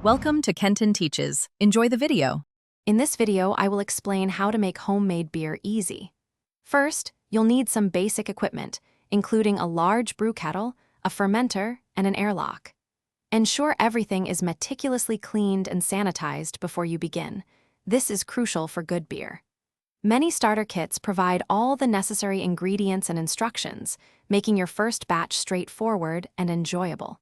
Welcome to Kenton Teaches. Enjoy the video. In this video, I will explain how to make homemade beer easy. First, you'll need some basic equipment, including a large brew kettle, a fermenter, and an airlock. Ensure everything is meticulously cleaned and sanitized before you begin. This is crucial for good beer. Many starter kits provide all the necessary ingredients and instructions, making your first batch straightforward and enjoyable.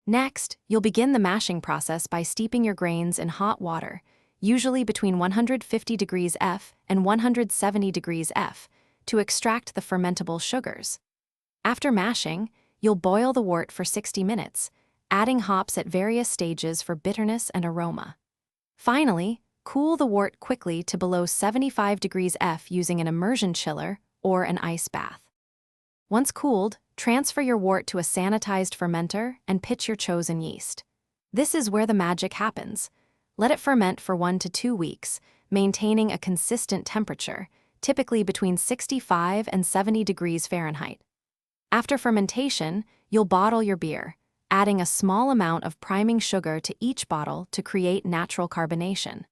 Next, you'll begin the mashing process by steeping your grains in hot water, usually between 150 degrees F and 170 degrees F, to extract the fermentable sugars. After mashing, you'll boil the wort for 60 minutes, adding hops at various stages for bitterness and aroma. Finally, cool the wort quickly to below 75 degrees F using an immersion chiller or an ice bath. Once cooled, transfer your wort to a sanitized fermenter and pitch your chosen yeast. This is where the magic happens. Let it ferment for 1 to 2 weeks, maintaining a consistent temperature, typically between 65 and 70 degrees Fahrenheit. After fermentation, you'll bottle your beer, adding a small amount of priming sugar to each bottle to create natural carbonation.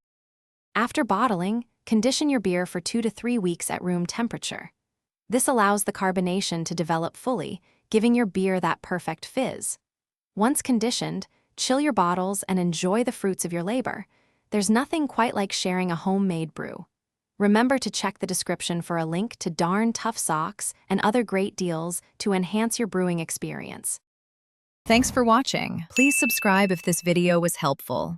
After bottling, condition your beer for 2 to 3 weeks at room temperature. This allows the carbonation to develop fully, giving your beer that perfect fizz. Once conditioned, chill your bottles and enjoy the fruits of your labor. There's nothing quite like sharing a homemade brew. Remember to check the description for a link to Darn Tough Socks and other great deals to enhance your brewing experience. Thanks for watching. Please subscribe if this video was helpful.